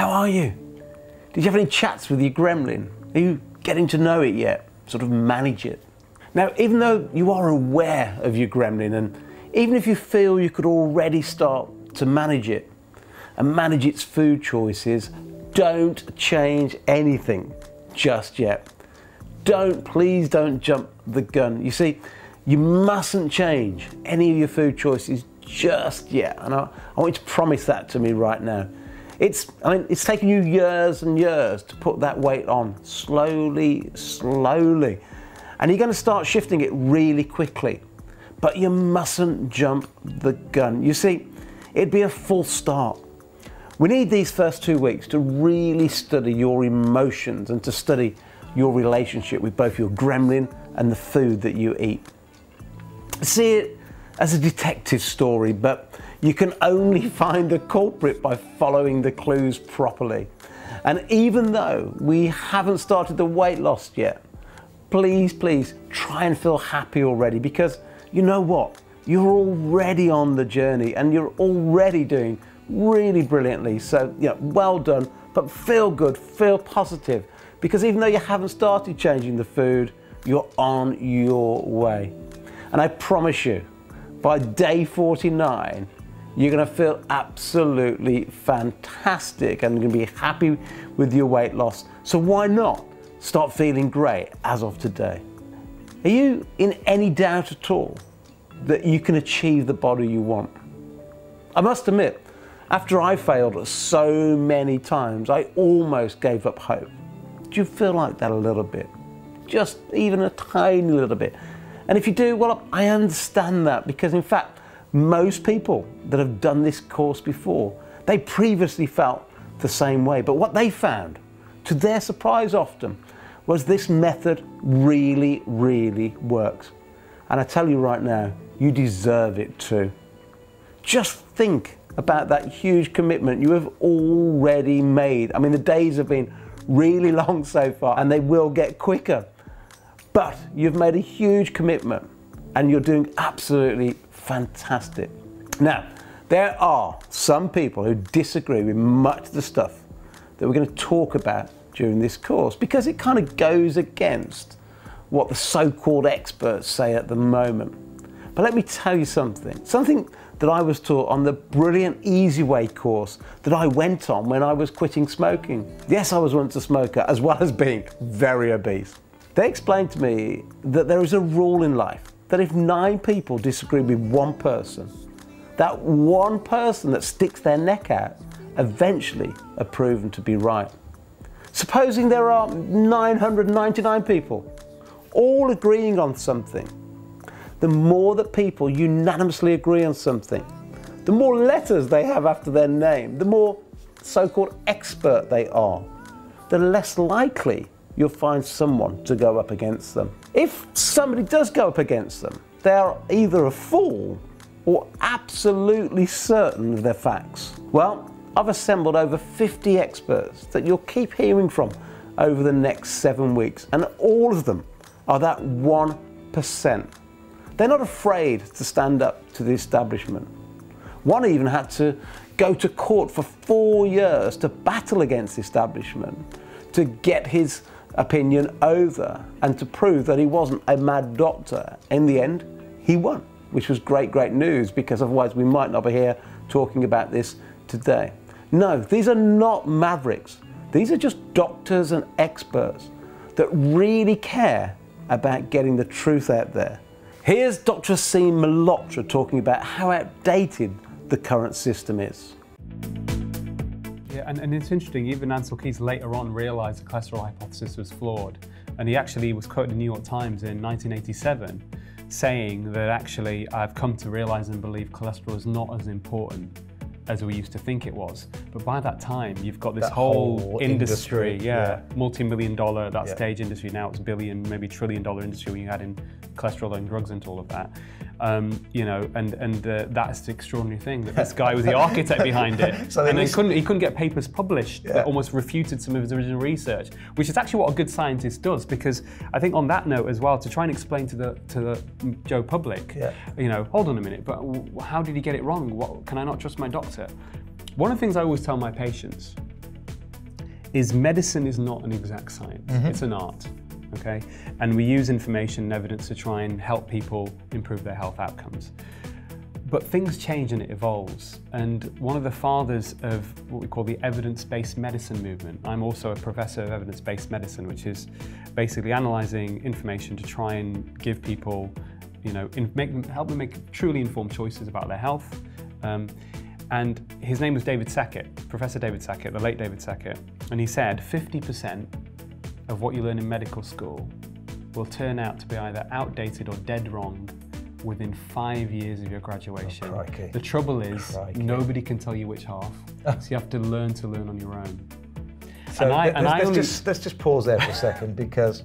How are you? Did you have any chats with your gremlin? Are you getting to know it yet? Sort of manage it? Now, even though you are aware of your gremlin, and even if you feel you could already start to manage it and manage its food choices, don't change anything just yet. Please don't jump the gun. You see, you mustn't change any of your food choices just yet. And I want you to promise that to me right now. It's taken you years and years to put that weight on, slowly. And you're going to start shifting it really quickly. But you mustn't jump the gun. You see, it'd be a false start. We need these first 2 weeks to really study your emotions and to study your relationship with both your gremlin and the food that you eat. See it as a detective story, but you can only find the culprit by following the clues properly. And even though we haven't started the weight loss yet, please try and feel happy already, because you know what? You're already on the journey and you're already doing really brilliantly. So, well done, but feel good, feel positive, because even though you haven't started changing the food, you're on your way. And I promise you, by day 49, you're going to feel absolutely fantastic and you're going to be happy with your weight loss. So why not start feeling great as of today? Are you in any doubt at all that you can achieve the body you want? I must admit, after I failed so many times, I almost gave up hope. Do you feel like that a little bit? Just even a tiny little bit? And if you do, well, I understand that, because in fact, most people that have done this course before, they previously felt the same way. But what they found, to their surprise often, was this method really works. And I tell you right now, you deserve it too. Just think about that huge commitment you have already made. I mean, the days have been really long so far, and they will get quicker. But you've made a huge commitment and you're doing absolutely fantastic. Now, there are some people who disagree with much of the stuff that we're going to talk about during this course, because it kind of goes against what the so-called experts say at the moment. But let me tell you something that I was taught on the brilliant Easy Way course that I went on when I was quitting smoking. Yes, I was once a smoker, as well as being very obese. They explained to me that there is a rule in life, that if 9 people disagree with one person, that one person that sticks their neck out eventually are proven to be right. Supposing there are 999 people all agreeing on something, the more that people unanimously agree on something, the more letters they have after their name, the more so-called expert they are, the less likely you'll find someone to go up against them. If somebody does go up against them, they are either a fool or absolutely certain of their facts. Well, I've assembled over 50 experts that you'll keep hearing from over the next 7 weeks, and all of them are that 1%. They're not afraid to stand up to the establishment. One even had to go to court for 4 years to battle against the establishment, to get his opinion over and to prove that he wasn't a mad doctor. In the end, he won, which was great news, because otherwise we might not be here talking about this today. No, these are not mavericks. These are just doctors and experts that really care about getting the truth out there. Here's Dr. Aseem Malhotra talking about how outdated the current system is. Yeah, and it's interesting, even Ancel Keys later on realised the cholesterol hypothesis was flawed. And he actually was quoted in the New York Times in 1987 saying that actually I've come to realise and believe cholesterol is not as important as we used to think it was. But by that time, you've got this whole industry, multi-million dollar, that stage industry. Now it's billion, maybe $trillion industry when you add in cholesterol and drugs into all of that. You know, and that's the extraordinary thing, that this guy was the architect behind it. So and he couldn't get papers published that almost refuted some of his original research, which is actually what a good scientist does. Because I think on that note as well, to try and explain to the Joe public, you know, hold on a minute, but how did he get it wrong? Can I not trust my doctor? One of the things I always tell my patients is medicine is not an exact science, it's an art, okay? And we use information and evidence to try and help people improve their health outcomes. But things change and it evolves. And one of the fathers of what we call the evidence-based medicine movement, I'm also a professor of evidence-based medicine, which is basically analyzing information to try and give people, you know, help them make truly informed choices about their health. And his name was David Sackett, Professor David Sackett, the late David Sackett. And he said 50% of what you learn in medical school will turn out to be either outdated or dead wrong within 5 years of your graduation. Oh, the trouble is, nobody can tell you which half, so you have to learn on your own. So let's just pause there for a second, because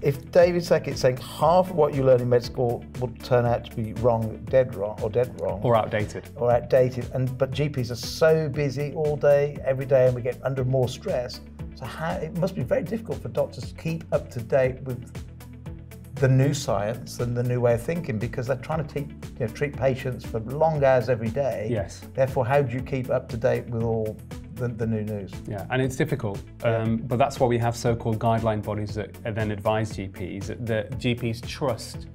if David Sackett's saying half of what you learn in med school will turn out to be wrong, dead wrong, or outdated, but GPs are so busy all day, every day, and we get under more stress. So it must be very difficult for doctors to keep up to date with the new science and the new way of thinking, because they're trying to treat patients for long hours every day. Yes. Therefore, how do you keep up to date with all the new news? Yeah, and it's difficult, but that's why we have so-called guideline bodies that then advise GPs, that GPs trust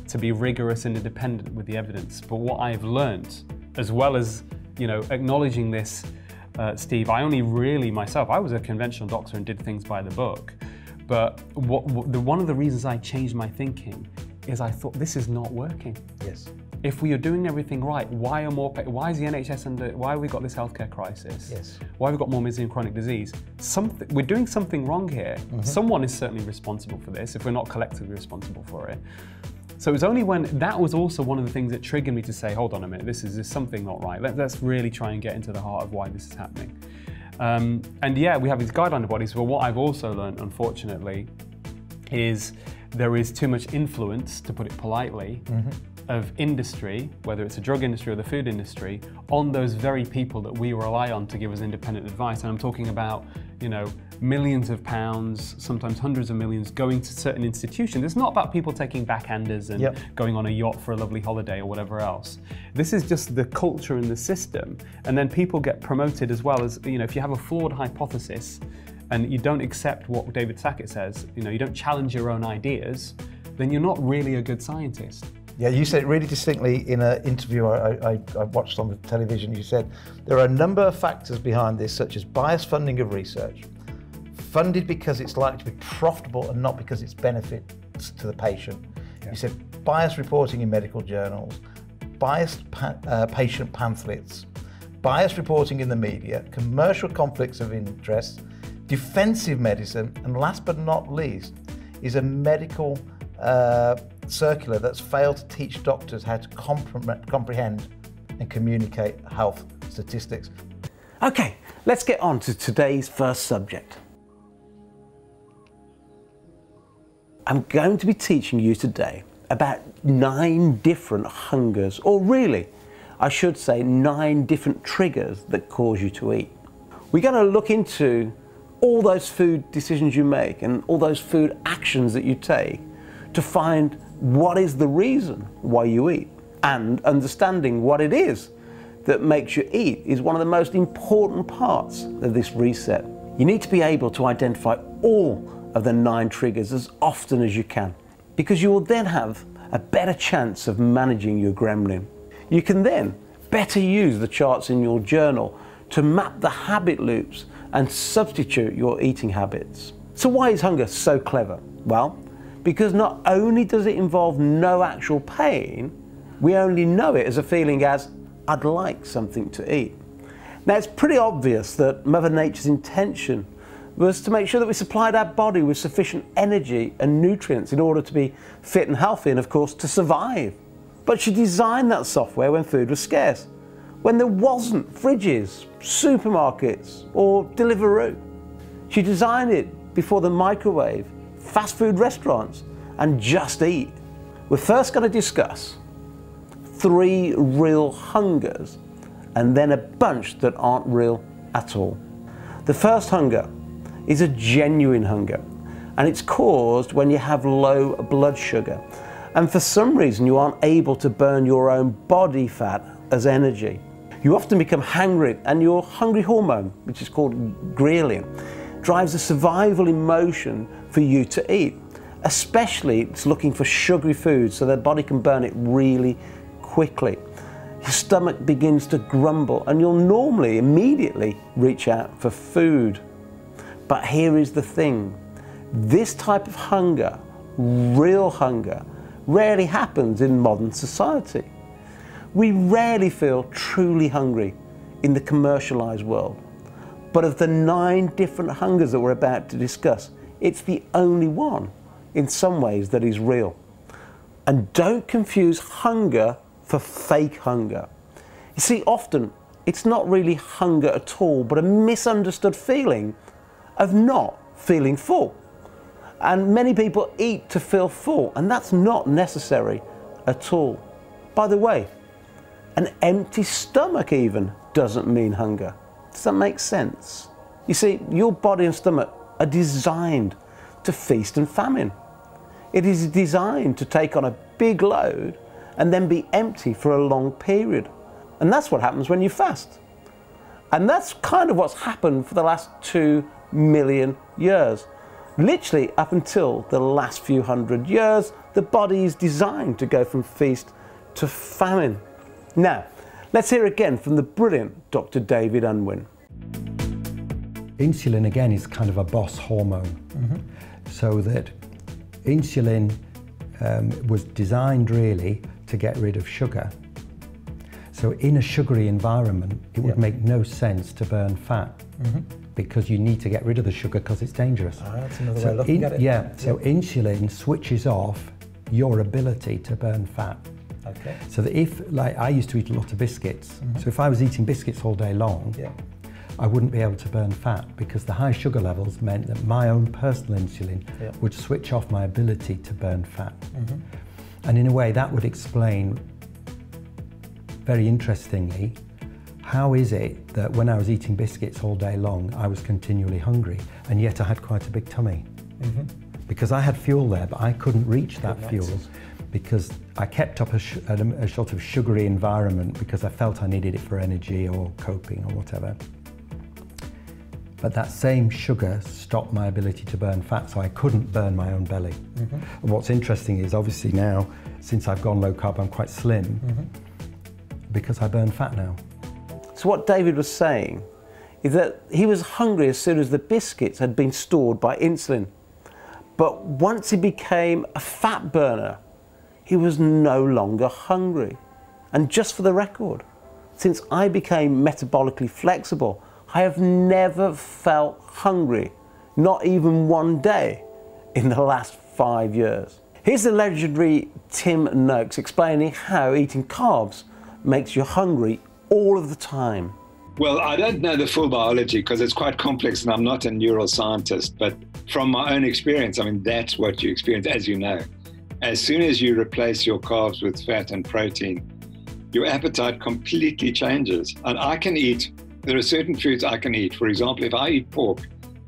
to be rigorous and independent with the evidence. But what I've learned, as well as acknowledging this, Steve, I only really myself, I was a conventional doctor and did things by the book. But one of the reasons I changed my thinking is I thought, this is not working. Yes. If we are doing everything right, why is the NHS why have we got this healthcare crisis? Yes. Why have we got more misery and chronic disease? We're doing something wrong here. Someone is certainly responsible for this, if we're not collectively responsible for it. So it was only when, that was also one of the things that triggered me to say, hold on a minute, this is something not right. Let's really try and get into the heart of why this is happening. And yeah, we have these guideline bodies, but what I've also learned, unfortunately, is there is too much influence, to put it politely, of industry, whether it's the drug industry or the food industry, on those very people that we rely on to give us independent advice. And I'm talking about, millions of pounds, sometimes hundreds of millions, going to certain institutions. It's not about people taking backhanders and going on a yacht for a lovely holiday or whatever else. This is just the culture in the system. And then people get promoted as well as, if you have a flawed hypothesis and you don't accept what David Sackett says, you don't challenge your own ideas, then you're not really a good scientist. Yeah, you said it really distinctly in an interview I watched on the television. You said there are a number of factors behind this, such as biased funding of research, funded because it's likely to be profitable and not because it's benefits to the patient. Yeah. You said biased reporting in medical journals, biased patient pamphlets, biased reporting in the media, commercial conflicts of interest, defensive medicine, and last but not least is a medical circular that's failed to teach doctors how to comprehend and communicate health statistics. Okay, let's get on to today's first subject. I'm going to be teaching you today about 9 different hungers, or really, I should say 9 different triggers that cause you to eat. We're going to look into all those food decisions you make and all those food actions that you take to find what is the reason why you eat, and understanding what it is that makes you eat is one of the most important parts of this reset. You need to be able to identify all of the 9 triggers as often as you can, because you will then have a better chance of managing your gremlin. You can then better use the charts in your journal to map the habit loops and substitute your eating habits. So why is hunger so clever? Well, because not only does it involve no actual pain, we only know it as a feeling as, I'd like something to eat. Now, it's pretty obvious that Mother Nature's intention was to make sure that we supplied our body with sufficient energy and nutrients in order to be fit and healthy, and of course to survive. But she designed that software when food was scarce, when there wasn't fridges, supermarkets or Deliveroo. She designed it before the microwave, fast food restaurants and Just Eat. We're first going to discuss 3 real hungers and then a bunch that aren't real at all. The first hunger is a genuine hunger, and it's caused when you have low blood sugar and for some reason you aren't able to burn your own body fat as energy. You often become hangry, and your hungry hormone, which is called gremlin, drives a survival emotion for you to eat. Especially it's looking for sugary foods so their body can burn it really quickly. Your stomach begins to grumble and you'll normally immediately reach out for food. But here is the thing. This type of hunger, real hunger, rarely happens in modern society. We rarely feel truly hungry in the commercialized world. But of the 9 different hungers that we're about to discuss, it's the only one in some ways that is real. And don't confuse hunger for fake hunger. You see, often it's not really hunger at all, but a misunderstood feeling of not feeling full. And many people eat to feel full, and that's not necessary at all. By the way, an empty stomach even doesn't mean hunger. Does that make sense? You see, your body and stomach are designed to feast and famine. It is designed to take on a big load and then be empty for a long period. And that's what happens when you fast. And that's kind of what's happened for the last 2 million years. Literally up until the last few hundred years, the body is designed to go from feast to famine. Now, let's hear again from the brilliant Dr. David Unwin. Insulin, again, is kind of a boss hormone. So that insulin was designed really to get rid of sugar. So in a sugary environment, it would make no sense to burn fat because you need to get rid of the sugar because it's dangerous. That's another way of looking at it. So insulin switches off your ability to burn fat. Okay. So that if, like, I used to eat a lot of biscuits, so if I was eating biscuits all day long, I wouldn't be able to burn fat because the high sugar levels meant that my own personal insulin would switch off my ability to burn fat. And in a way that would explain, very interestingly, how is it that when I was eating biscuits all day long, I was continually hungry and yet I had quite a big tummy? Because I had fuel there, but I couldn't reach that fuel because I kept up a sort of sugary environment because I felt I needed it for energy or coping or whatever. But that same sugar stopped my ability to burn fat, so I couldn't burn my own belly. And what's interesting is obviously now, since I've gone low carb, I'm quite slim because I burn fat now. So what David was saying is that he was hungry as soon as the biscuits had been stored by insulin. But once he became a fat burner, he was no longer hungry. And just for the record, since I became metabolically flexible, I have never felt hungry, not even one day, in the last 5 years. Here's the legendary Tim Noakes explaining how eating carbs makes you hungry all of the time. Well, I don't know the full biology because it's quite complex and I'm not a neuroscientist, but from my own experience, I mean, that's what you experience, as you know. As soon as you replace your carbs with fat and protein, your appetite completely changes. And I can eat, there are certain foods I can eat. For example, if I eat pork,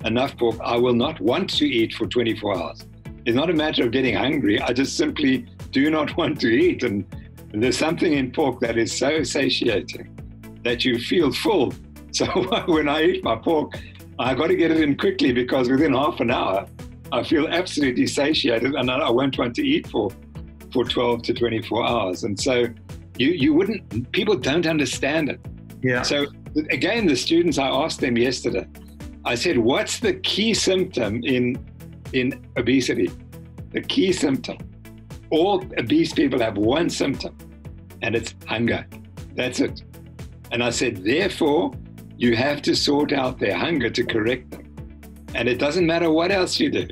enough pork, I will not want to eat for 24 hours. It's not a matter of getting hungry. I just simply do not want to eat. And there's something in pork that is so satiating that you feel full. So when I eat my pork, I got to get it in quickly because within half an hour, I feel absolutely satiated and I won't want to eat for 12 to 24 hours. And so you wouldn't, people don't understand it. Yeah. So again, the students, I asked them yesterday, I said, what's the key symptom in obesity? The key symptom. All obese people have one symptom, and it's hunger. That's it. And I said, therefore, you have to sort out their hunger to correct them. And it doesn't matter what else you do.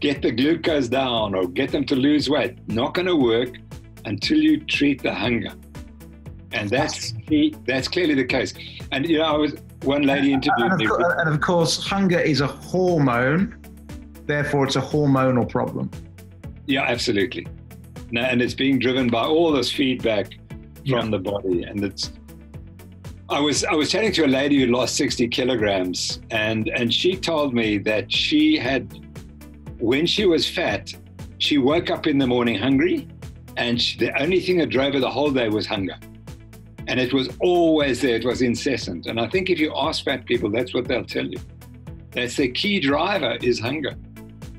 Get the glucose down or get them to lose weight. Not going to work until you treat the hunger. And that's clearly the case. And you know, one lady interviewed me. And of course, hunger is a hormone, therefore it's a hormonal problem. Yeah, absolutely. No, and it's being driven by all this feedback from the body. And it's, I was chatting to a lady who lost 60 kilograms, and she told me that she had, when she was fat, she woke up in the morning hungry, and the only thing that drove her the whole day was hunger. And it was always there, it was incessant. And I think if you ask fat people, that's what they'll tell you. That's their key driver is hunger.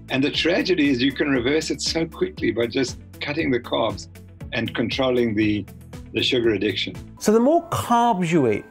And the tragedy is you can reverse it so quickly by just cutting the carbs and controlling the sugar addiction. So the more carbs you eat,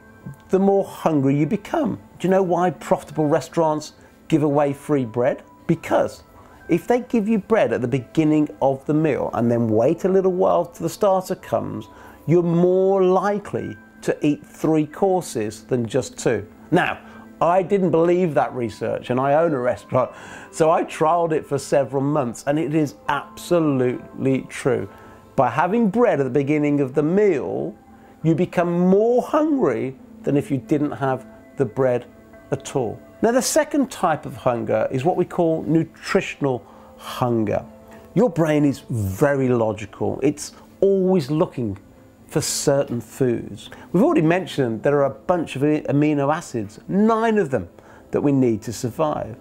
the more hungry you become. Do you know why profitable restaurants give away free bread? Because if they give you bread at the beginning of the meal and then wait a little while till the starter comes, you're more likely to eat 3 courses than just 2. Now, I didn't believe that research, and I own a restaurant, so I trialed it for several months, and it is absolutely true. By having bread at the beginning of the meal, you become more hungry than if you didn't have the bread at all. Now, the second type of hunger is what we call nutritional hunger. Your brain is very logical. It's always looking for certain foods. We've already mentioned there are a bunch of amino acids, 9 of them, that we need to survive.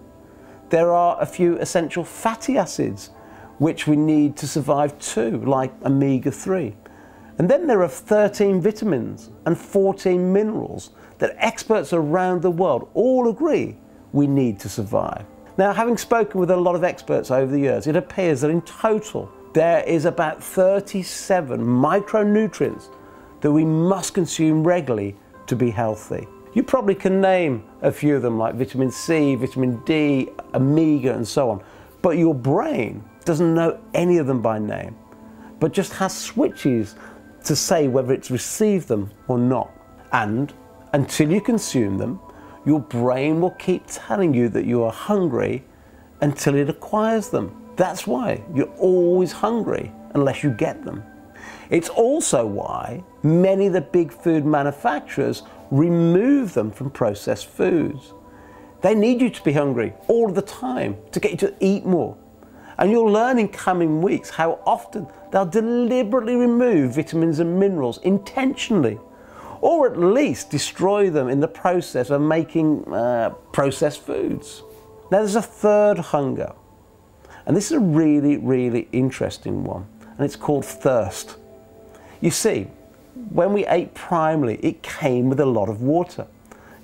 There are a few essential fatty acids which we need to survive too, like omega-3. And then there are 13 vitamins and 14 minerals that experts around the world all agree we need to survive. Now, having spoken with a lot of experts over the years, it appears that in total there is about 37 micronutrients that we must consume regularly to be healthy. You probably can name a few of them, like vitamin C, vitamin D, omega, and so on. But your brain doesn't know any of them by name, but just has switches to say whether it's received them or not. And until you consume them, your brain will keep telling you that you are hungry until it acquires them. That's why you're always hungry unless you get them. It's also why many of the big food manufacturers remove them from processed foods. They need you to be hungry all the time to get you to eat more. And you'll learn in coming weeks how often they'll deliberately remove vitamins and minerals intentionally, or at least destroy them in the process of making processed foods. Now, there's a third hunger. And this is a really, really interesting one, and it's called thirst. You see, when we ate primally, it came with a lot of water.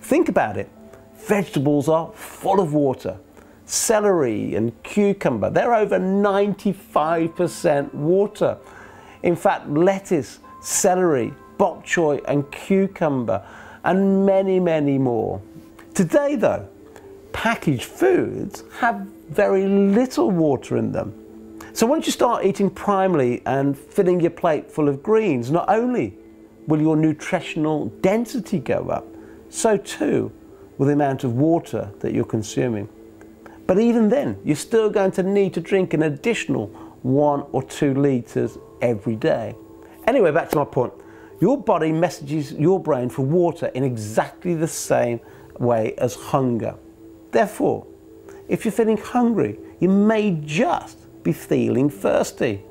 Think about it. Vegetables are full of water. Celery and cucumber, they're over 95% water. In fact, lettuce, celery, bok choy and cucumber, and many, many more. Today, though, packaged foods have very little water in them. So once you start eating primally and filling your plate full of greens, not only will your nutritional density go up, so too will the amount of water that you're consuming. But even then, you're still going to need to drink an additional 1 or 2 litres every day. Anyway, back to my point. Your body messages your brain for water in exactly the same way as hunger. Therefore, if you're feeling hungry, you may just be feeling thirsty.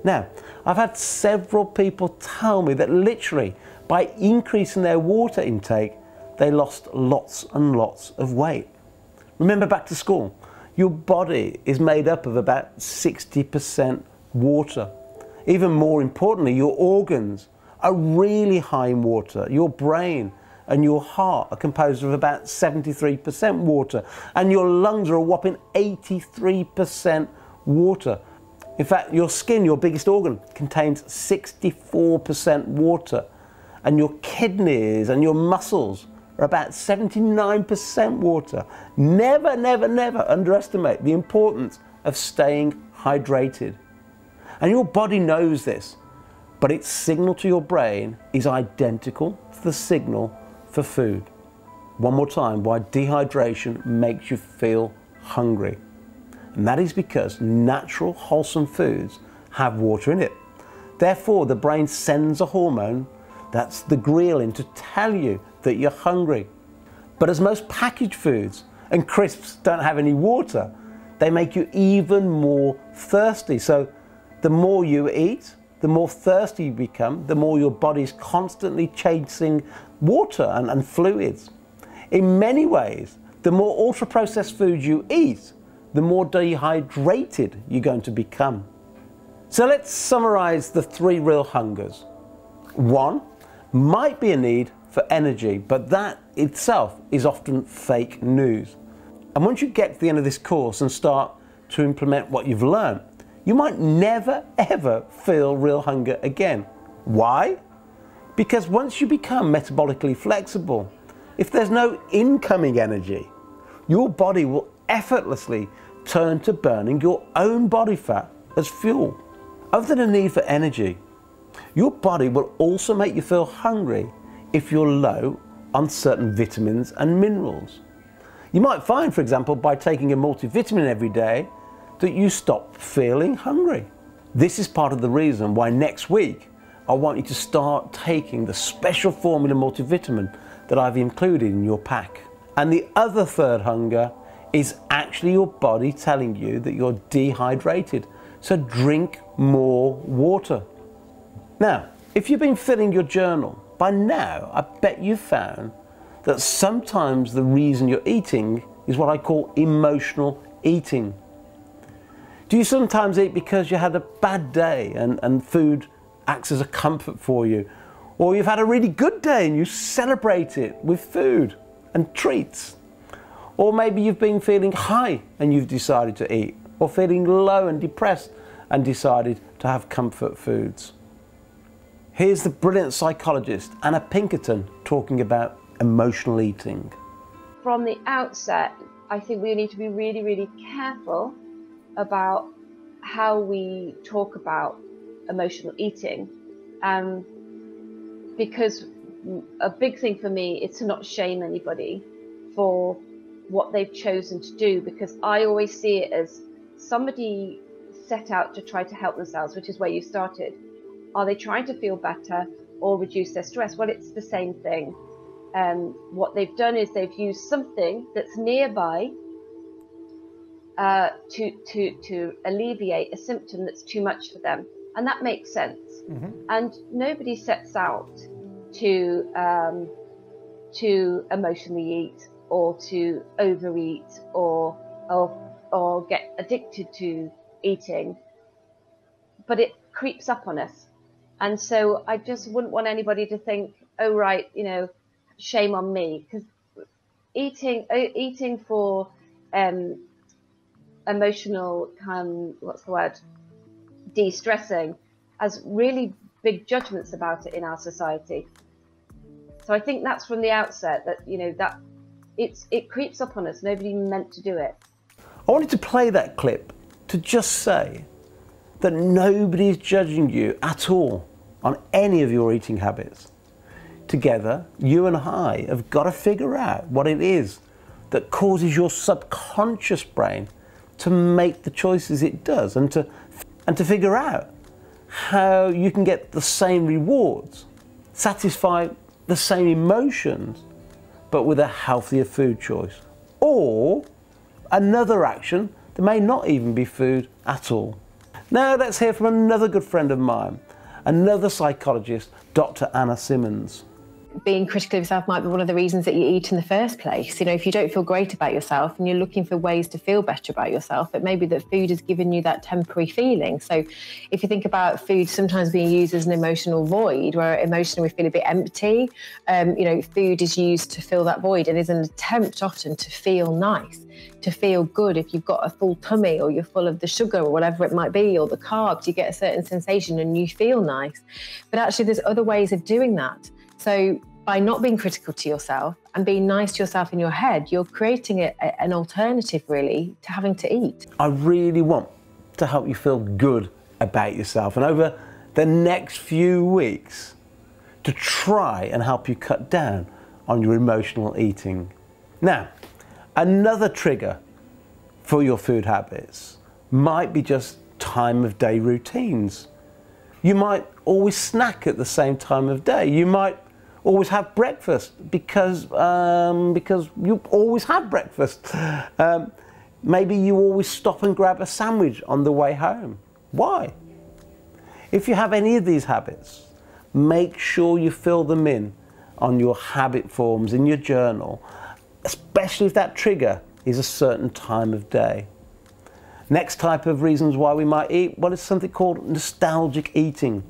Now, I've had several people tell me that literally by increasing their water intake, they lost lots and lots of weight. Remember back to school, your body is made up of about 60% water. Even more importantly, your organs are really high in water. Your brain and your heart are composed of about 73% water, and your lungs are a whopping 83% water. In fact, your skin, your biggest organ, contains 64% water, and your kidneys and your muscles are about 79% water. Never, never, never underestimate the importance of staying hydrated. And your body knows this, but its signal to your brain is identical to the signal for food. One more time, why dehydration makes you feel hungry. And that is because natural, wholesome foods have water in it. Therefore, the brain sends a hormone, that's the gremlin, to tell you that you're hungry. But as most packaged foods and crisps don't have any water, they make you even more thirsty. So the more you eat, the more thirsty you become, the more your body's constantly chasing water and fluids. In many ways, the more ultra-processed foods you eat, the more dehydrated you're going to become. So let's summarize the 3 real hungers. 1, might be a need for energy, but that itself is often fake news. And once you get to the end of this course and start to implement what you've learned, you might never ever feel real hunger again. Why? Because once you become metabolically flexible, if there's no incoming energy, your body will effortlessly turn to burning your own body fat as fuel. Other than a need for energy, your body will also make you feel hungry if you're low on certain vitamins and minerals. You might find, for example, by taking a multivitamin every day, that you stop feeling hungry. This is part of the reason why next week I want you to start taking the special formula multivitamin that I've included in your pack. And the other third hunger is actually your body telling you that you're dehydrated. So drink more water. Now, if you've been filling your journal, by now I bet you've found that sometimes the reason you're eating is what I call emotional eating. Do you sometimes eat because you had a bad day and food acts as a comfort for you? Or you've had a really good day and you celebrate it with food and treats? Or maybe you've been feeling high and you've decided to eat, or feeling low and depressed and decided to have comfort foods. Here's the brilliant psychologist Anna Pinkerton talking about emotional eating. From the outset, I think we need to be really, really careful about how we talk about emotional eating, because a big thing for me is to not shame anybody for what they've chosen to do, because I always see it as somebody set out to try to help themselves, which is where you started. Are they trying to feel better or reduce their stress? Well, it's the same thing. What they've done is they've used something that's nearby to alleviate a symptom that's too much for them, and that makes sense. Mm-hmm. And nobody sets out to emotionally eat or to overeat or get addicted to eating, but it creeps up on us. And so I just wouldn't want anybody to think, oh right, you know, shame on me, because eating for emotional de-stressing has really big judgments about it in our society. So I think that's from the outset, that, you know, that it creeps up on us. Nobody meant to do it. I wanted to play that clip to just say that nobody is judging you at all on any of your eating habits. Together, you and I have got to figure out what it is that causes your subconscious brain to make the choices it does, and to figure out how you can get the same rewards, satisfy the same emotions, but with a healthier food choice, or another action that may not even be food at all. Now let's hear from another good friend of mine, another psychologist, Dr. Anna Simmons. Being critical of yourself might be one of the reasons that you eat in the first place. You know, if you don't feel great about yourself and you're looking for ways to feel better about yourself, it may be that food has given you that temporary feeling. So if you think about food sometimes being used as an emotional void, where emotionally we feel a bit empty, you know, food is used to fill that void, and is an attempt often to feel nice, to feel good. If you've got a full tummy, or you're full of the sugar or whatever it might be, or the carbs, you get a certain sensation and you feel nice. But actually there's other ways of doing that. So by not being critical to yourself and being nice to yourself in your head, you're creating an alternative really to having to eat. I really want to help you feel good about yourself, and over the next few weeks to try and help you cut down on your emotional eating. Now, another trigger for your food habits might be just time of day routines. You might always snack at the same time of day. You might always have breakfast because you always have breakfast. Maybe you always stop and grab a sandwich on the way home. Why? If you have any of these habits, make sure you fill them in on your habit forms in your journal, especially if that trigger is a certain time of day. Next type of reasons why we might eat, well, it's something called nostalgic eating.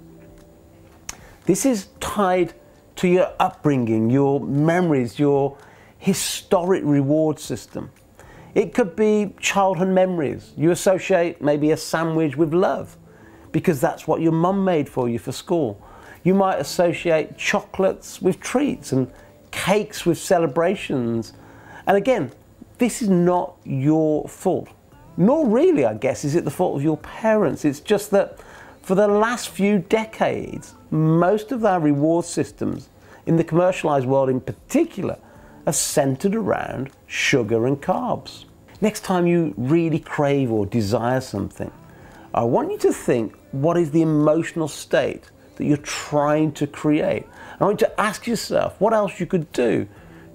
This is tied to your upbringing, your memories, your historic reward system. It could be childhood memories. You associate maybe a sandwich with love because that's what your mum made for you for school. You might associate chocolates with treats and cakes with celebrations. And again, this is not your fault. Nor really, I guess, is it the fault of your parents. It's just that for the last few decades, most of our reward systems, in the commercialized world in particular, are centered around sugar and carbs. Next time you really crave or desire something, I want you to think, what is the emotional state that you're trying to create? I want you to ask yourself what else you could do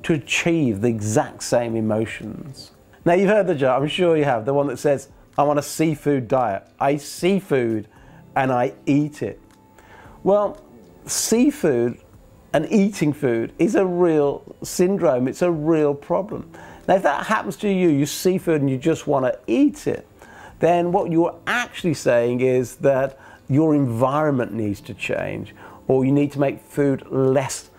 to achieve the exact same emotions. Now, you've heard the joke, I'm sure you have, the one that says, I'm on a seafood diet. I eat seafood and I eat it. Well, seafood and eating food is a real syndrome. It's a real problem. Now, if that happens to you, you see food and you just want to eat it, then what you're actually saying is that your environment needs to change, or you need to make food less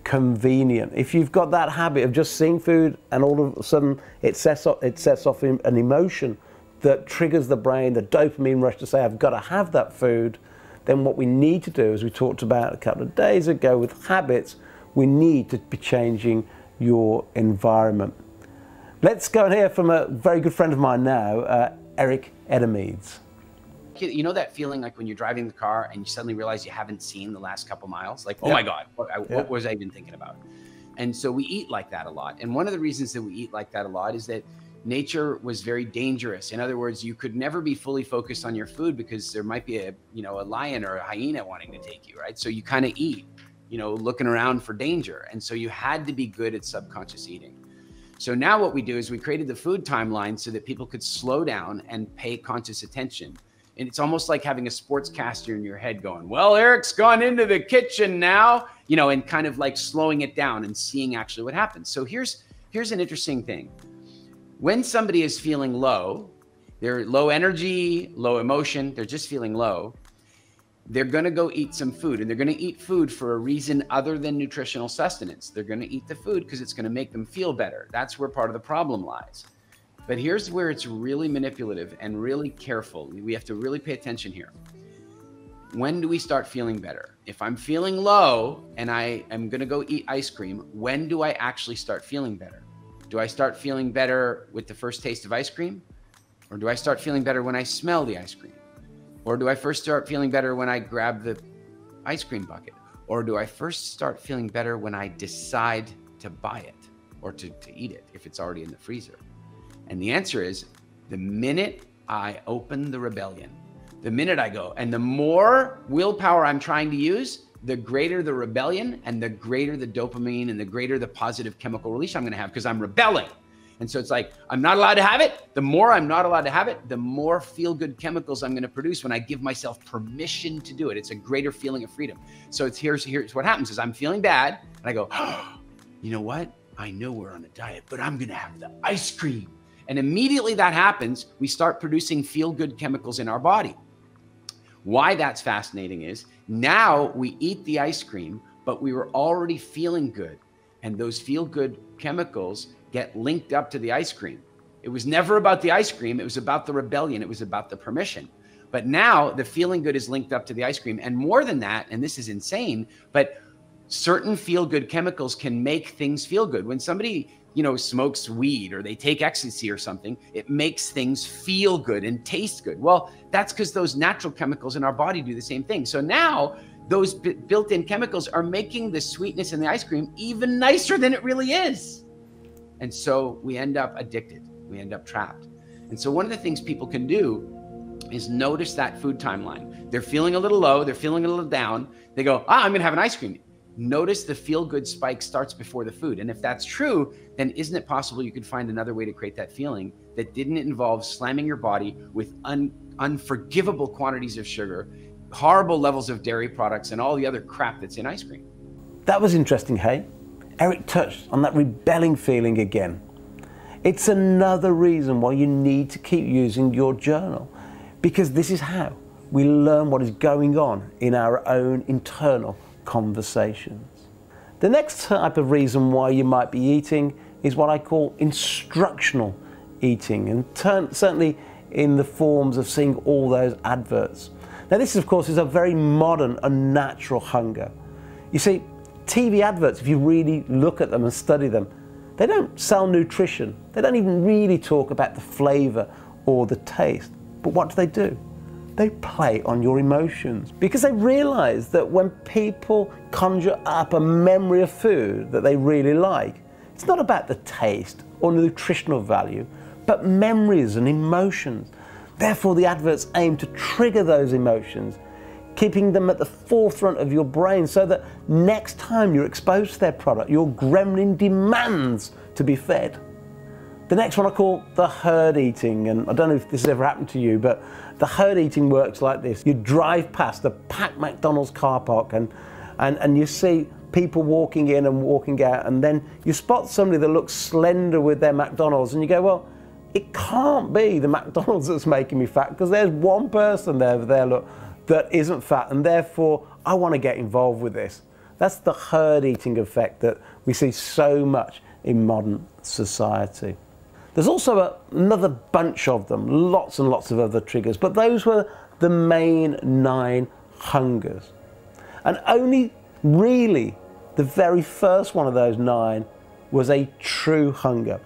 convenient. If you've got that habit of just seeing food and all of a sudden it sets off an emotion that triggers the brain, the dopamine rush to say, I've got to have that food, then what we need to do, as we talked about a couple of days ago with habits, we need to be changing your environment. Let's go and hear from a very good friend of mine now, Eric Edemeades. You know that feeling like when you're driving the car and you suddenly realize you haven't seen the last couple miles? Like, oh my God, what was I even thinking about? And so we eat like that a lot. And one of the reasons that we eat like that a lot is that nature was very dangerous. In other words, you could never be fully focused on your food because there might be a lion or a hyena wanting to take you, right? So you kind of eat, looking around for danger. And so you had to be good at subconscious eating. So now what we do is we created the food timeline so that people could slow down and pay conscious attention. And it's almost like having a sportscaster in your head going, well, Eric's gone into the kitchen now, and kind of like slowing it down and seeing actually what happens. So here's an interesting thing. When somebody is feeling low, they're low energy, low emotion, they're just feeling low, they're going to go eat some food, and they're going to eat food for a reason other than nutritional sustenance. They're going to eat the food because it's going to make them feel better. That's where part of the problem lies. But here's where it's really manipulative and really careful. We have to really pay attention here. When do we start feeling better? If I'm feeling low and I am going to go eat ice cream, when do I actually start feeling better? Do I start feeling better with the first taste of ice cream? Or do I start feeling better when I smell the ice cream? Or do I first start feeling better when I grab the ice cream bucket? Or do I first start feeling better when I decide to buy it or to eat it if it's already in the freezer? And the answer is the minute I open the rebellion, the minute I go, and the more willpower I'm trying to use, the greater the rebellion and the greater the dopamine and the greater the positive chemical release I'm going to have because I'm rebelling. And so it's like, I'm not allowed to have it. The more I'm not allowed to have it, the more feel-good chemicals I'm going to produce when I give myself permission to do it. It's a greater feeling of freedom. So here's what happens is I'm feeling bad and I go, oh, you know what? I know we're on a diet, but I'm going to have the ice cream. And immediately that happens, we start producing feel-good chemicals in our body. Why that's fascinating is now we eat the ice cream, but we were already feeling good. And those feel-good chemicals get linked up to the ice cream. It was never about the ice cream. It was about the rebellion. It was about the permission. But now the feeling good is linked up to the ice cream. And more than that, and this is insane, but certain feel-good chemicals can make things feel good. When somebody smokes weed or they take ecstasy or something, it makes things feel good and taste good. Well, that's because those natural chemicals in our body do the same thing. So now those built-in chemicals are making the sweetness in the ice cream even nicer than it really is. And so we end up addicted. We end up trapped. And so one of the things people can do is notice that food timeline. They're feeling a little low. They're feeling a little down. They go, I'm going to have an ice cream. Notice the feel-good spike starts before the food. And if that's true, then isn't it possible you could find another way to create that feeling that didn't involve slamming your body with unforgivable quantities of sugar, horrible levels of dairy products, and all the other crap that's in ice cream? That was interesting, hey? Eric touched on that rebelling feeling again. It's another reason why you need to keep using your journal, because this is how we learn what is going on in our own internal conversations. The next type of reason why you might be eating is what I call instructional eating, and certainly in the forms of seeing all those adverts. Now this, of course, is a very modern and natural hunger. You see, TV adverts, if you really look at them and study them, they don't sell nutrition. They don't even really talk about the flavour or the taste. But what do? They play on your emotions, because they realise that when people conjure up a memory of food that they really like, it's not about the taste or nutritional value, but memories and emotions. Therefore, the adverts aim to trigger those emotions, keeping them at the forefront of your brain so that next time you're exposed to their product, your gremlin demands to be fed. The next one I call the herd eating, and I don't know if this has ever happened to you, but the herd eating works like this. You drive past a packed McDonald's car park and you see people walking in and walking out, and then you spot somebody that looks slender with their McDonald's, and you go, well, it can't be the McDonald's that's making me fat, because there's one person there, look, that isn't fat, and therefore I want to get involved with this. That's the herd eating effect that we see so much in modern society. There's also another bunch of them, lots and lots of other triggers, but those were the main 9 hungers. And only really the very first one of those 9 was a true hunger.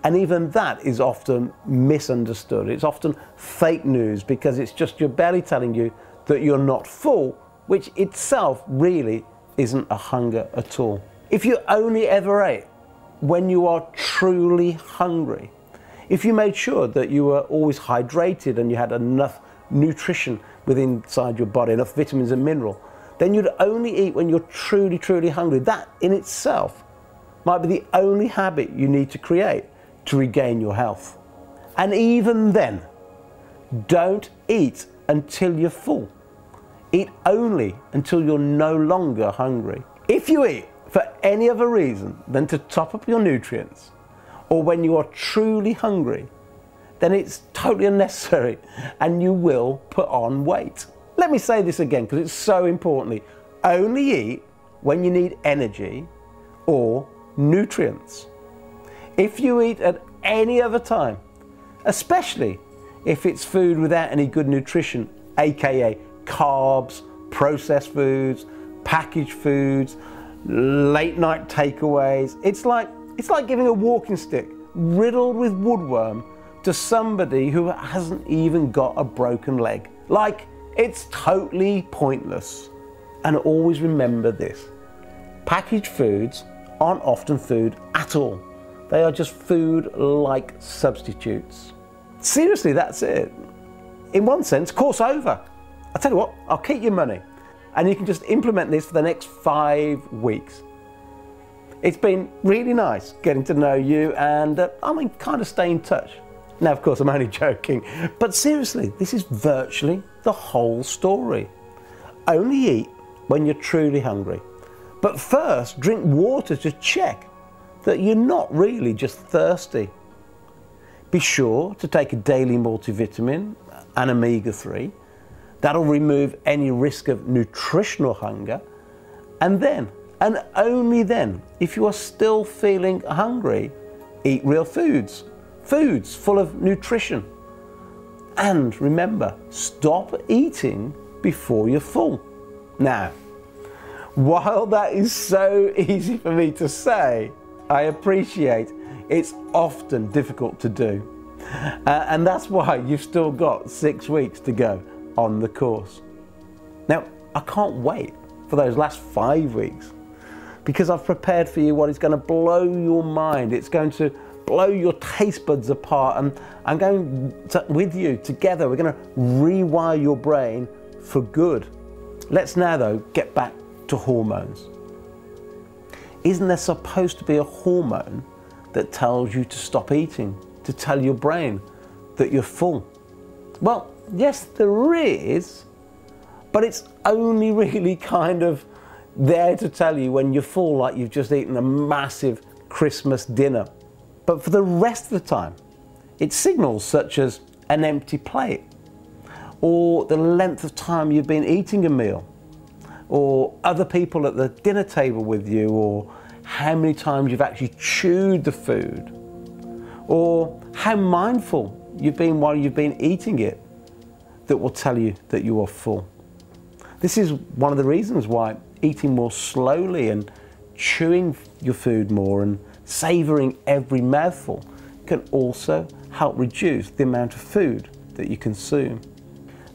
And even that is often misunderstood. It's often fake news, because it's just your belly telling you that you're not full, which itself really isn't a hunger at all. If you only ever ate when you are truly hungry, if you made sure that you were always hydrated and you had enough nutrition within inside your body, enough vitamins and mineral, then you'd only eat when you're truly, truly hungry. That in itself might be the only habit you need to create to regain your health. And even then, don't eat until you're full. Eat only until you're no longer hungry. If you eat for any other reason than to top up your nutrients, or when you are truly hungry, then it's totally unnecessary and you will put on weight. Let me say this again, because it's so important. Only eat when you need energy or nutrients. If you eat at any other time, especially if it's food without any good nutrition, aka carbs, processed foods, packaged foods, late night takeaways, it's like giving a walking stick riddled with woodworm to somebody who hasn't even got a broken leg. Like, it's totally pointless. And always remember this: packaged foods aren't often food at all. They are just food-like substitutes. Seriously, that's it. In one sense, course over. I'll tell you what, I'll keep your money. And you can just implement this for the next 5 weeks. It's been really nice getting to know you, and kind of stay in touch. Now, of course, I'm only joking, but seriously, this is virtually the whole story. Only eat when you're truly hungry. But first, drink water to check that you're not really just thirsty. Be sure to take a daily multivitamin and omega-3. That'll remove any risk of nutritional hunger. And then, and only then, if you are still feeling hungry, eat real foods. Foods full of nutrition. And remember, stop eating before you're full. Now, while that is so easy for me to say, I appreciate it's often difficult to do. And that's why you've still got 6 weeks to go on the course. Now, I can't wait for those last 5 weeks, because I've prepared for you what is going to blow your mind. It's going to blow your taste buds apart, and I'm going to, with you together, we're going to rewire your brain for good. Let's now, though, get back to hormones. Isn't there supposed to be a hormone that tells you to stop eating, to tell your brain that you're full? Well, yes, there is, but it's only really kind of there to tell you when you're full, like you've just eaten a massive Christmas dinner. But for the rest of the time, it's signals such as an empty plate, or the length of time you've been eating a meal, or other people at the dinner table with you, or how many times you've actually chewed the food, or how mindful you've been while you've been eating it, that will tell you that you are full. This is one of the reasons why eating more slowly and chewing your food more and savouring every mouthful can also help reduce the amount of food that you consume.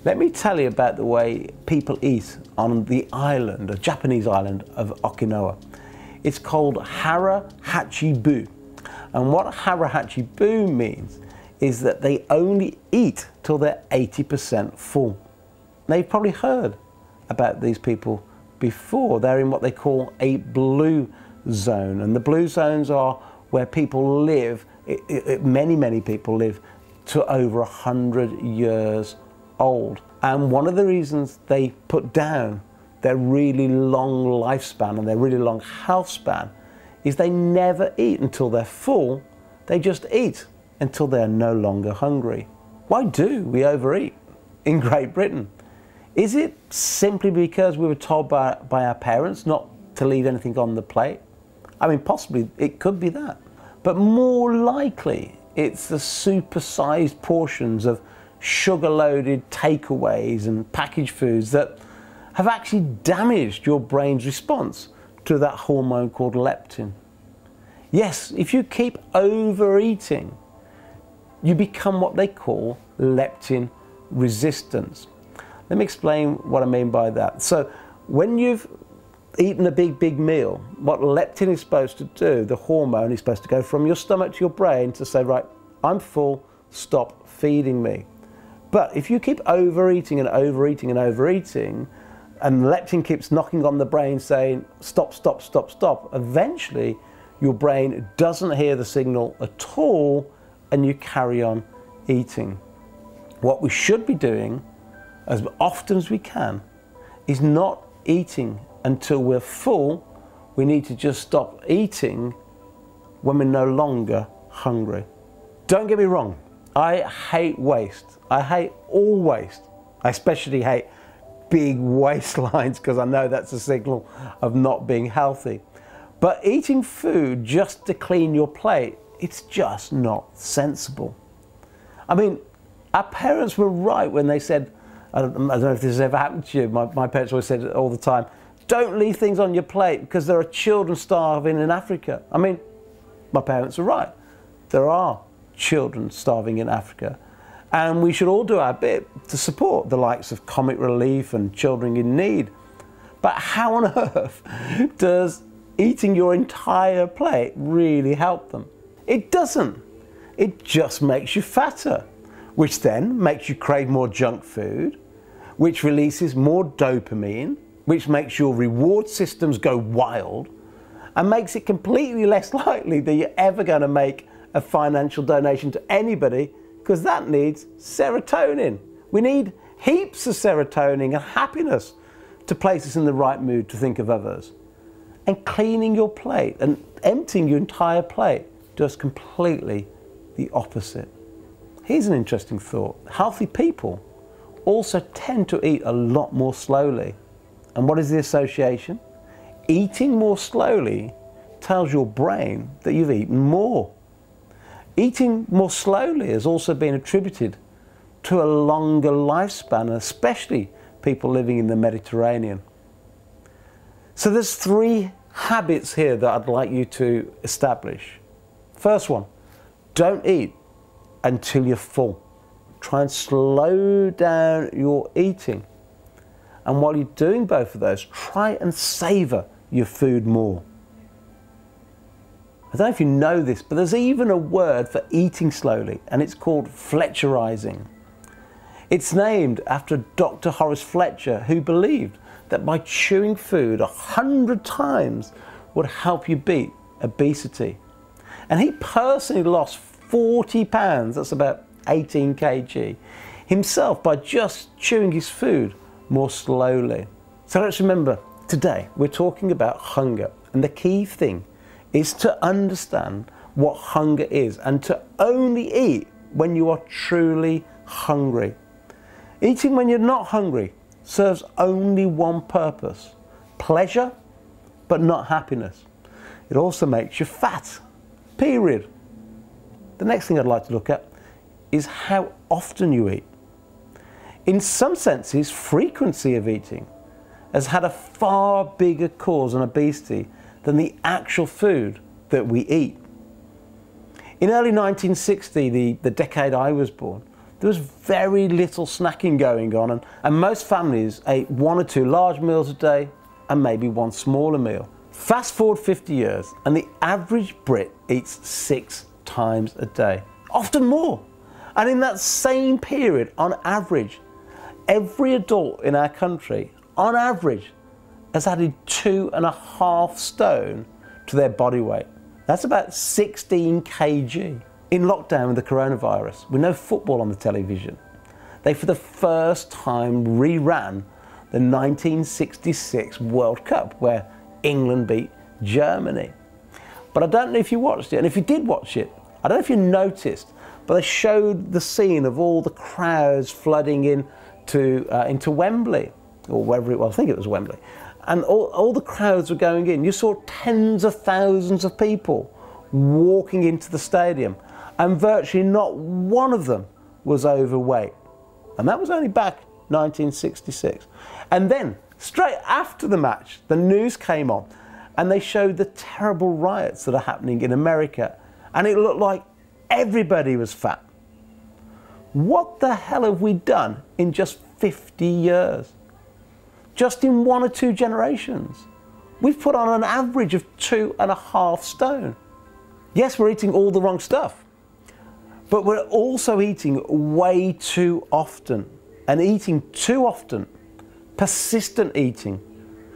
Let me tell you about the way people eat on the island, a Japanese island of Okinawa. It's called hara hachibu. And what hara hachibu means is that they only eat till they're 80% full. Now, you've probably heard about these people before. They're in what they call a blue zone. And the blue zones are where people live, many people live to over 100 years old. And one of the reasons they put down their really long lifespan and their really long health span is they never eat until they're full. They just eat until they're no longer hungry. Why do we overeat in Great Britain? Is it simply because we were told by our parents not to leave anything on the plate? I mean, possibly it could be that. But more likely, it's the supersized portions of sugar-loaded takeaways and packaged foods that have actually damaged your brain's response to that hormone called leptin. Yes, if you keep overeating, you become what they call leptin resistance. Let me explain what I mean by that. So when you've eaten a big meal, what leptin is supposed to do, the hormone is supposed to go from your stomach to your brain to say, right, I'm full, stop feeding me. But if you keep overeating and overeating and overeating, and leptin keeps knocking on the brain saying, stop, stop, stop, stop, eventually your brain doesn't hear the signal at all and you carry on eating. What we should be doing as often as we can is not eating until we're full. We need to just stop eating when we're no longer hungry. Don't get me wrong, I hate waste. I hate all waste. I especially hate big waistlines because I know that's a signal of not being healthy. But eating food just to clean your plate, it's just not sensible. I mean, our parents were right when they said, I don't know if this has ever happened to you, my parents always said it all the time, don't leave things on your plate because there are children starving in Africa. I mean, my parents are right. There are children starving in Africa. And we should all do our bit to support the likes of Comic Relief and Children in Need. But how on earth does eating your entire plate really help them? It doesn't. It just makes you fatter, which then makes you crave more junk food, which releases more dopamine, which makes your reward systems go wild, and makes it completely less likely that you're ever going to make a financial donation to anybody, because that needs serotonin. We need heaps of serotonin and happiness to place us in the right mood to think of others. And cleaning your plate and emptying your entire plate does completely the opposite. Here's an interesting thought. Healthy people also tend to eat a lot more slowly. And what is the association? Eating more slowly tells your brain that you've eaten more. Eating more slowly has also been attributed to a longer lifespan, especially people living in the Mediterranean. So there's 3 habits here that I'd like you to establish. First one, don't eat until you're full. Try and slow down your eating. And while you're doing both of those, try and savor your food more. I don't know if you know this, but there's even a word for eating slowly, and it's called Fletcherizing. It's named after Dr. Horace Fletcher, who believed that by chewing food 100 times would help you beat obesity. And he personally lost 40 pounds, that's about 18 kg, himself by just chewing his food more slowly. So let's remember, today we're talking about hunger, and the key thing is to understand what hunger is and to only eat when you are truly hungry. Eating when you're not hungry serves only one purpose, pleasure, but not happiness. It also makes you fat, period. The next thing I'd like to look at is how often you eat. In some senses, frequency of eating has had a far bigger cause on obesity than the actual food that we eat. In early 1960, the decade I was born, there was very little snacking going on, and most families ate 1 or 2 large meals a day and maybe 1 smaller meal. Fast forward 50 years and the average Brit eats 6 times a day, often more. And in that same period, on average, every adult in our country, on average, has added 2.5 stone to their body weight. That's about 16 kg. In lockdown with the coronavirus, with no football on the television, they for the first time reran the 1966 World Cup, where England beat Germany. But I don't know if you watched it, and if you did watch it, I don't know if you noticed, but they showed the scene of all the crowds flooding into Wembley, or wherever it was. I think it was Wembley. And all the crowds were going in. You saw tens of thousands of people walking into the stadium, and virtually not one of them was overweight. And that was only back 1966. And then, straight after the match, the news came on, and they showed the terrible riots that are happening in America, and it looked like everybody was fat. What the hell have we done in just 50 years? Just in 1 or 2 generations, we've put on an average of 2.5 stone. Yes, we're eating all the wrong stuff, but we're also eating way too often. And eating too often, persistent eating,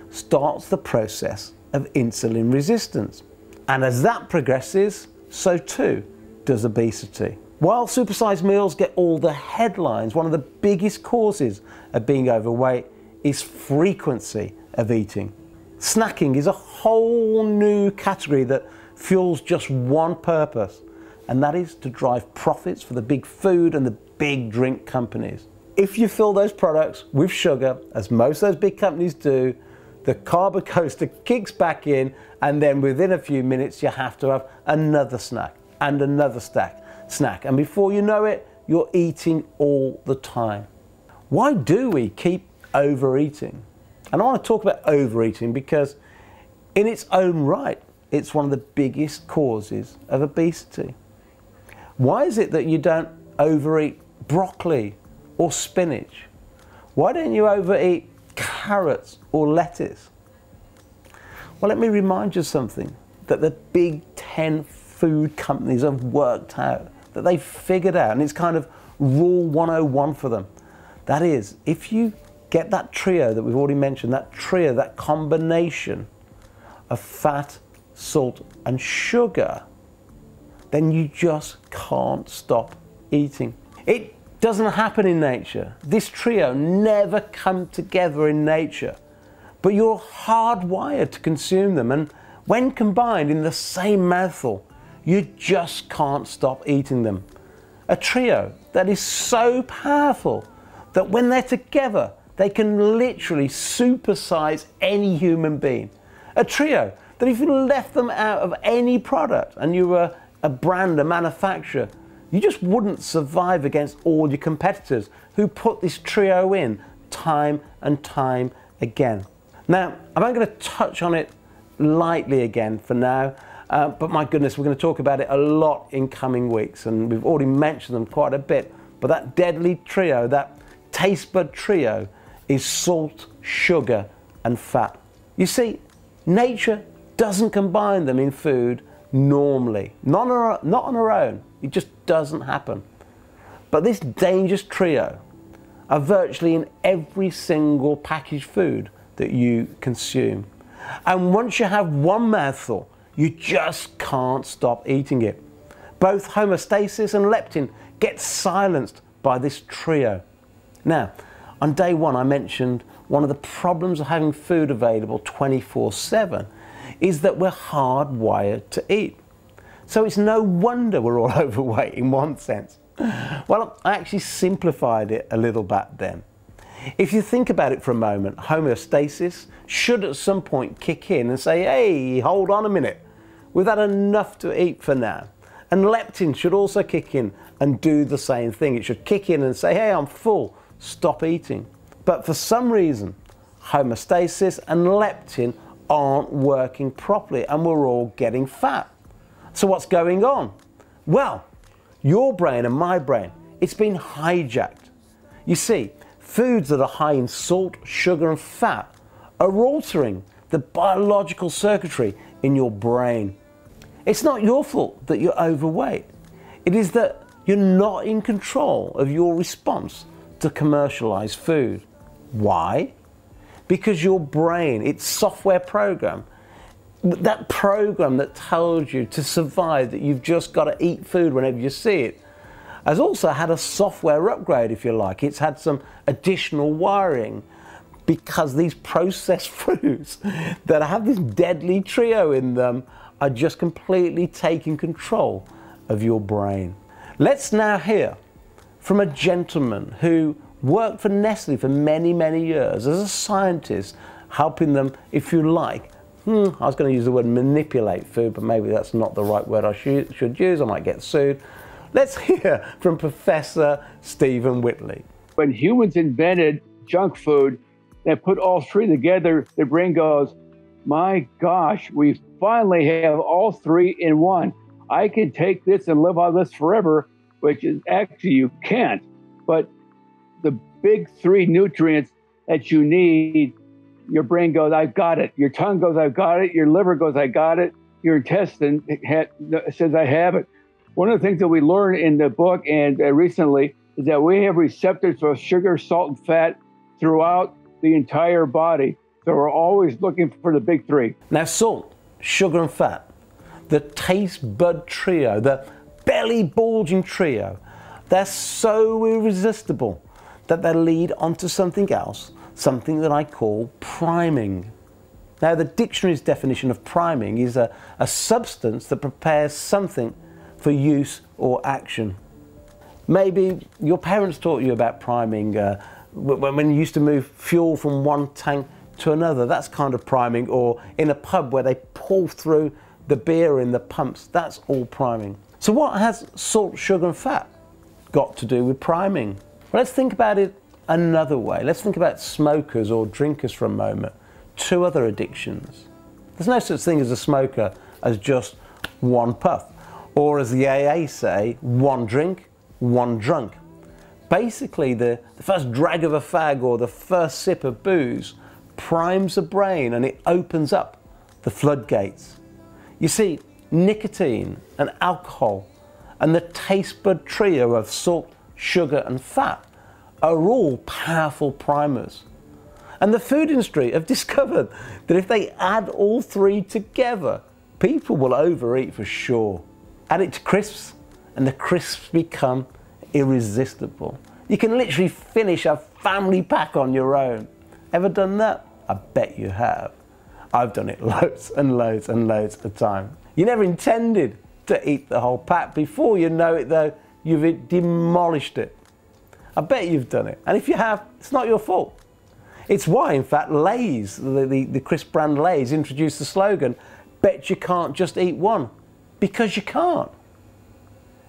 starts the process of insulin resistance. And as that progresses, so too does obesity. While supersized meals get all the headlines, one of the biggest causes of being overweight is frequency of eating. Snacking is a whole new category that fuels just one purpose, and that is to drive profits for the big food and the big drink companies. If you fill those products with sugar, as most of those big companies do, the carb coaster kicks back in, and then within a few minutes you have to have another snack and another snack, and before you know it, you're eating all the time. Why do we keep overeating? And I want to talk about overeating because in its own right, it's one of the biggest causes of obesity. Why is it that you don't overeat broccoli or spinach? Why don't you overeat carrots or lettuce? Well, let me remind you something that the big 10 food companies have worked out, that they've figured out, and it's kind of rule 101 for them. That is, if you get that trio that we've already mentioned, that trio, that combination of fat, salt and sugar, then you just can't stop eating. It doesn't happen in nature. This trio never come together in nature, but you're hardwired to consume them, and when combined in the same mouthful, you just can't stop eating them. A trio that is so powerful that when they're together, they can literally supersize any human being. A trio that if you left them out of any product and you were a brand, a manufacturer, you just wouldn't survive against all your competitors who put this trio in time and time again. Now, I'm only going to touch on it lightly again for now, but my goodness, we're going to talk about it a lot in coming weeks, and we've already mentioned them quite a bit. But that deadly trio, that taste bud trio, is salt, sugar and fat. You see, nature doesn't combine them in food normally, not on her own. It just doesn't happen. But this dangerous trio are virtually in every single packaged food that you consume. And once you have one mouthful, you just can't stop eating it. Both homeostasis and leptin get silenced by this trio. Now, on day one, I mentioned one of the problems of having food available 24/7 is that we're hardwired to eat. So it's no wonder we're all overweight in one sense. Well, I actually simplified it a little back then. If you think about it for a moment, homeostasis should at some point kick in and say, hey, hold on a minute, we've had enough to eat for now. And leptin should also kick in and do the same thing. It should kick in and say, hey, I'm full, stop eating. But for some reason, homeostasis and leptin aren't working properly and we're all getting fat. So what's going on? Well, your brain and my brain, it's been hijacked. You see, foods that are high in salt, sugar and fat are altering the biological circuitry in your brain. It's not your fault that you're overweight. It is that you're not in control of your response to commercialized food. Why? Because your brain, its software program, that program that tells you to survive, that you've just got to eat food whenever you see it, has also had a software upgrade, if you like. It's had some additional wiring because these processed foods that have this deadly trio in them are just completely taking control of your brain. Let's now hear from a gentleman who worked for Nestle for many, many years as a scientist, helping them, if you like, I was going to use the word manipulate food, but maybe that's not the right word I should use. I might get sued. Let's hear from Professor Stephen Whitley. When humans invented junk food and put all three together, the brain goes, my gosh, we finally have all three in one. I can take this and live on this forever, which is actually you can't. But the big three nutrients that you need, your brain goes, I've got it. Your tongue goes, I've got it. Your liver goes, I got it. Your intestine says, I have it. One of the things that we learned in the book and recently is that we have receptors for sugar, salt, and fat throughout the entire body. So we're always looking for the big three. Now, salt, sugar, and fat, the taste bud trio, the belly bulging trio, they're so irresistible that they lead onto something else, something that I call priming. Now, the dictionary's definition of priming is a substance that prepares something for use or action. Maybe your parents taught you about priming when you used to move fuel from one tank to another. That's kind of priming. Or in a pub where they pull through the beer in the pumps. That's all priming. So what has salt, sugar and fat got to do with priming? Well, let's think about it another way. Let's think about smokers or drinkers for a moment. Two other addictions. There's no such thing as a smoker as just one puff. Or as the AA say, one drink, one drunk. Basically, the first drag of a fag or the first sip of booze primes the brain and it opens up the floodgates. You see, nicotine and alcohol and the taste bud trio of salt, sugar and fat are all powerful primers. And the food industry have discovered that if they add all three together, people will overeat for sure. Add it to crisps, and the crisps become irresistible. You can literally finish a family pack on your own. Ever done that? I bet you have. I've done it loads and loads and loads of time. You never intended to eat the whole pack. Before you know it though, you've demolished it. I bet you've done it. And if you have, it's not your fault. It's why, in fact, Lay's, the crisp brand Lay's, introduced the slogan, bet you can't just eat one. Because you can't.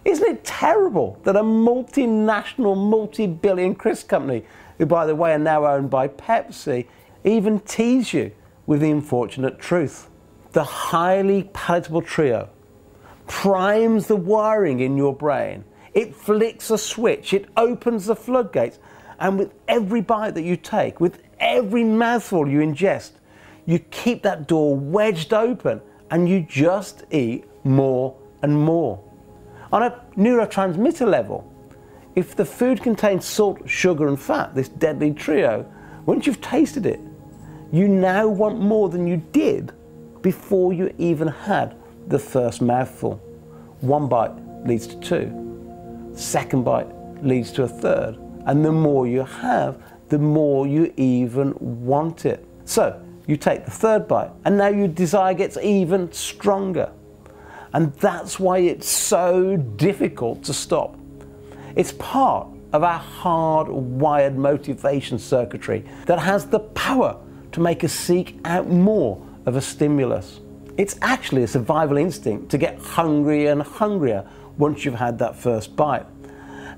Isn't it terrible that a multinational, multi-billion crisp company, who by the way are now owned by Pepsi, even tease you with the unfortunate truth? The highly palatable trio primes the wiring in your brain. It flicks a switch, it opens the floodgates, and with every bite that you take, with every mouthful you ingest, you keep that door wedged open and you just eat more and more. On a neurotransmitter level, if the food contains salt, sugar and fat, this deadly trio, once you've tasted it, you now want more than you did before you even had the first mouthful. One bite leads to two, second bite leads to a third, and the more you have, the more you even want it. So you take the third bite, and now your desire gets even stronger. And that's why it's so difficult to stop. It's part of our hard-wired motivation circuitry that has the power to make us seek out more of a stimulus. It's actually a survival instinct to get hungrier and hungrier once you've had that first bite.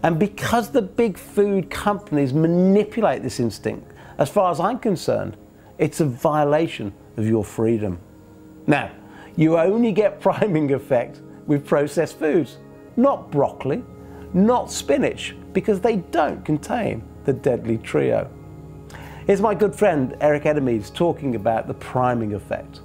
And because the big food companies manipulate this instinct, as far as I'm concerned, it's a violation of your freedom. Now, you only get priming effect with processed foods, not broccoli, not spinach, because they don't contain the deadly trio. Here's my good friend Eric Edemeades talking about the priming effect.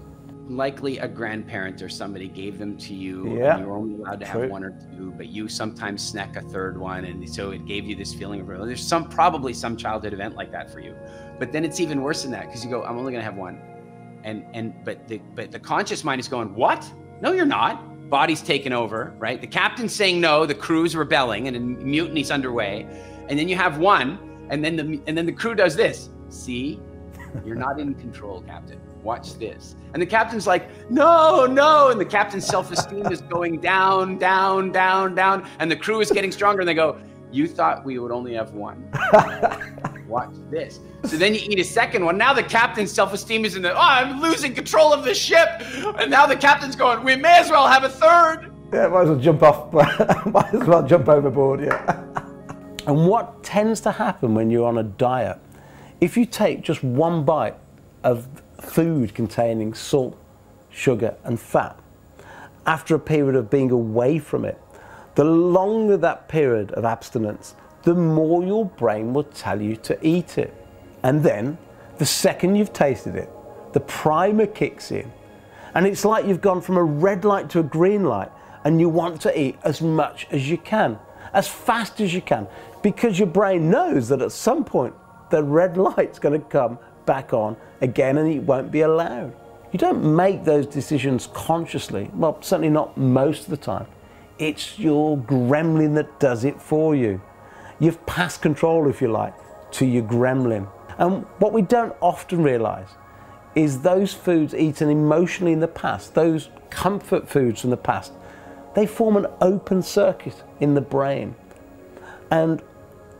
Likely a grandparent or somebody gave them to you, Yeah, and you were only allowed to have one or two, but you sometimes snack a third one, and so it gave you this feeling of, there's probably some childhood event like that for you. But then it's even worse than that, because you go, I'm only gonna have one. But the conscious mind is going, what? No, you're not. Body's taken over, right? The captain's saying no, the crew's rebelling, and a mutiny's underway. And then you have one, and then the crew does this. See, you're not in control, Captain. Watch this. And the captain's like, no, no. And the captain's self-esteem is going down, down, down, down. And the crew is getting stronger. And they go, you thought we would only have one. Watch this. So then you eat a second one. Now the captain's self-esteem is in the, I'm losing control of the ship. And now the captain's going, we may as well have a third. Yeah, might as well jump off. Might as well jump overboard, yeah. And what tends to happen when you're on a diet, if you take just one bite of food containing salt, sugar, and fat, after a period of being away from it, the longer that period of abstinence, the more your brain will tell you to eat it. And then, the second you've tasted it, the primer kicks in. And it's like you've gone from a red light to a green light, and you want to eat as much as you can, as fast as you can, because your brain knows that at some point, the red light's going to come back on again, and it won't be allowed. You don't make those decisions consciously, well, certainly not most of the time. It's your gremlin that does it for you. You've passed control, if you like, to your gremlin. And what we don't often realize is those foods eaten emotionally in the past, those comfort foods from the past, they form an open circuit in the brain. And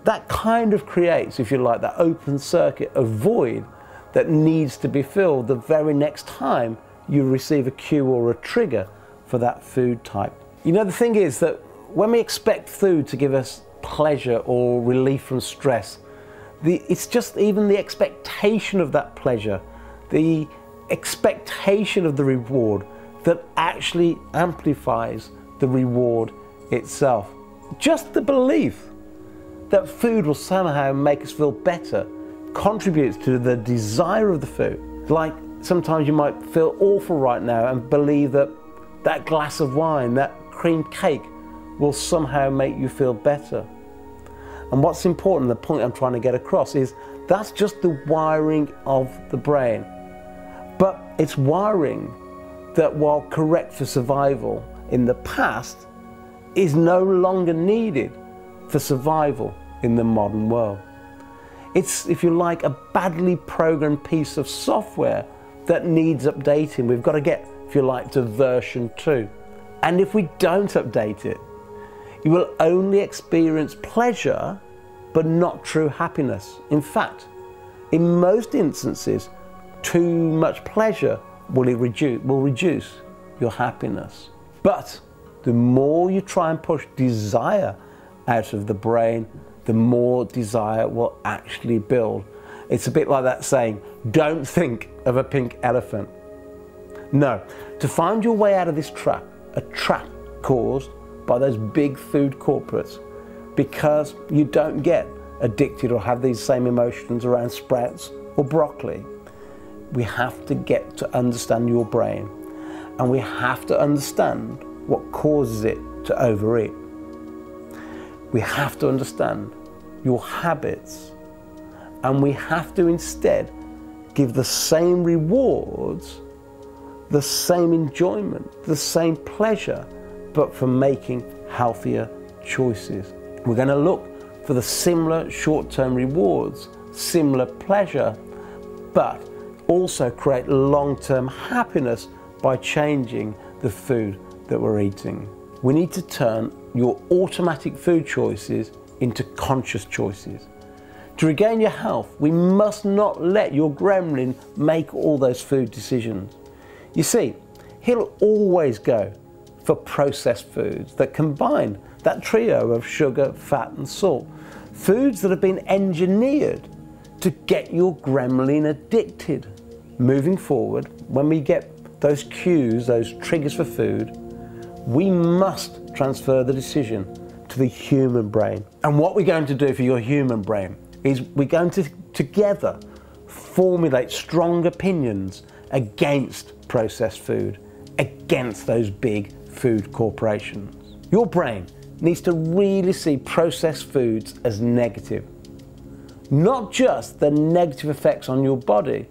that kind of creates, if you like, that open circuit of void that needs to be filled the very next time you receive a cue or a trigger for that food type. You know, the thing is that when we expect food to give us pleasure or relief from stress, it's just even the expectation of that pleasure, the expectation of the reward that actually amplifies the reward itself. Just the belief that food will somehow make us feel better contributes to the desire of the food. Like sometimes you might feel awful right now and believe that that glass of wine, that cream cake will somehow make you feel better. And what's important, the point I'm trying to get across, is that's just the wiring of the brain. But it's wiring that, while correct for survival in the past, is no longer needed for survival in the modern world. It's, if you like, a badly programmed piece of software that needs updating. We've got to get, if you like, to version 2. And if we don't update it, you will only experience pleasure, but not true happiness. In fact, in most instances, too much pleasure will reduce your happiness. But the more you try and push desire out of the brain, the more desire will actually build. It's a bit like that saying, don't think of a pink elephant. No, to find your way out of this trap, a trap caused by those big food corporates, because you don't get addicted or have these same emotions around sprouts or broccoli, we have to get to understand your brain, and we have to understand what causes it to overeat. We have to understand your habits, and we have to instead give the same rewards, the same enjoyment, the same pleasure, but for making healthier choices. We're going to look for the similar short-term rewards, similar pleasure, but also create long-term happiness by changing the food that we're eating. We need to turn your automatic food choices into conscious choices. To regain your health, we must not let your gremlin make all those food decisions. You see, he'll always go for processed foods that combine that trio of sugar, fat and salt. Foods that have been engineered to get your gremlin addicted. Moving forward, when we get those cues, those triggers for food, we must transfer the decision to the human brain. And what we're going to do for your human brain is we're going to together formulate strong opinions against processed food, against those big food corporations. Your brain needs to really see processed foods as negative. Not just the negative effects on your body,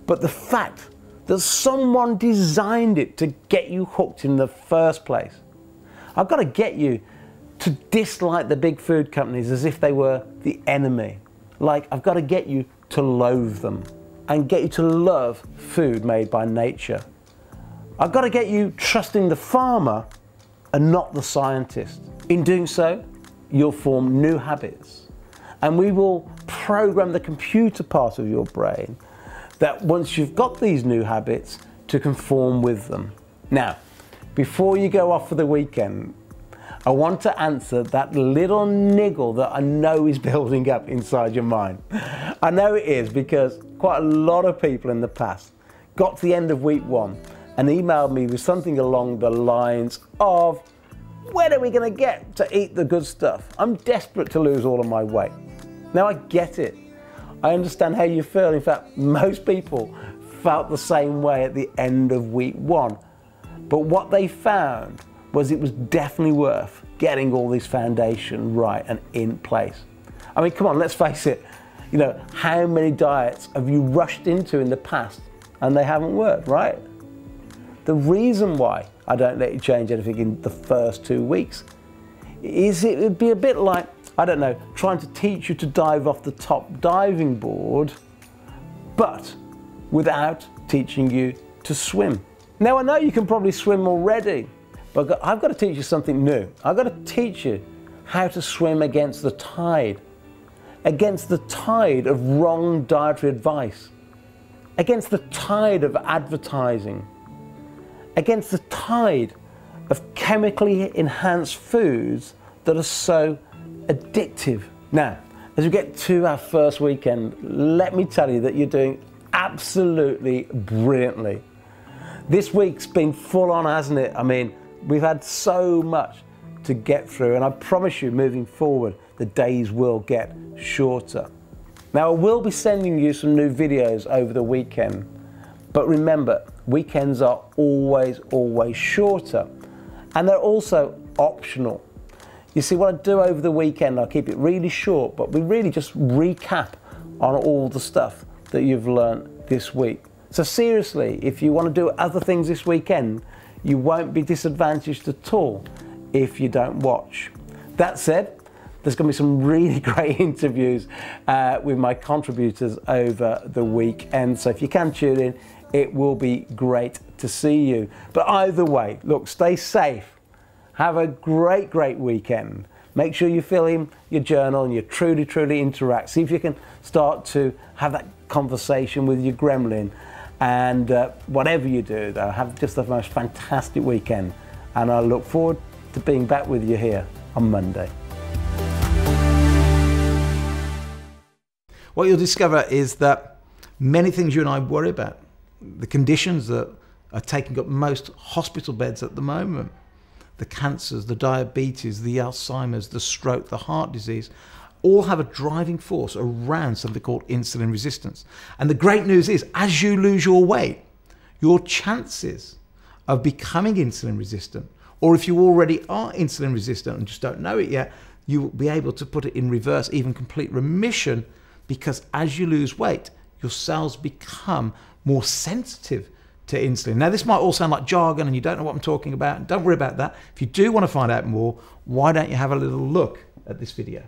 but the fact that someone designed it to get you hooked in the first place. I've got to get you to dislike the big food companies as if they were the enemy. Like, I've got to get you to loathe them and get you to love food made by nature. I've got to get you trusting the farmer and not the scientist. In doing so, you'll form new habits, and we will program the computer part of your brain that once you've got these new habits, to conform with them. Now, before you go off for the weekend, I want to answer that little niggle that I know is building up inside your mind. I know it is, because quite a lot of people in the past got to the end of week 1 and emailed me with something along the lines of, when are we going to get to eat the good stuff? I'm desperate to lose all of my weight. Now, I get it. I understand how you feel. In fact, most people felt the same way at the end of week 1. But what they found was it was definitely worth getting all this foundation right and in place. I mean, come on, let's face it. You know, how many diets have you rushed into in the past and they haven't worked, right? The reason why I don't let you change anything in the first 2 weeks is it would be a bit like, I don't know, trying to teach you to dive off the top diving board, but without teaching you to swim. Now, I know you can probably swim already, but I've got to teach you something new. I've got to teach you how to swim against the tide of wrong dietary advice, against the tide of advertising, against the tide of chemically enhanced foods that are so addictive. Now, as we get to our first weekend, let me tell you that you're doing absolutely brilliantly. This week's been full on, hasn't it? I mean, we've had so much to get through, and I promise you, moving forward, the days will get shorter. Now, I will be sending you some new videos over the weekend, but remember, weekends are always shorter, and they're also optional. You see, what I do over the weekend, I'll keep it really short, but we really just recap on all the stuff that you've learned this week. So seriously, if you want to do other things this weekend, you won't be disadvantaged at all if you don't watch. That said, there's going to be some really great interviews with my contributors over the weekend. So if you can tune in, it will be great to see you. But either way, look, stay safe. Have a great weekend. Make sure you fill in your journal and you truly interact. See if you can start to have that conversation with your gremlin. And whatever you do, though, have just the most fantastic weekend. And I look forward to being back with you here on Monday. What you'll discover is that many things you and I worry about, the conditions that are taking up most hospital beds at the moment, the cancers, the diabetes, the Alzheimer's, the stroke, the heart disease, all have a driving force around something called insulin resistance. And the great news is, as you lose your weight, your chances of becoming insulin resistant, or if you already are insulin resistant and just don't know it yet, you will be able to put it in reverse, even complete remission, because as you lose weight, your cells become more sensitive to insulin. Now, this might all sound like jargon and you don't know what I'm talking about. Don't worry about that. If you do want to find out more, why don't you have a little look at this video?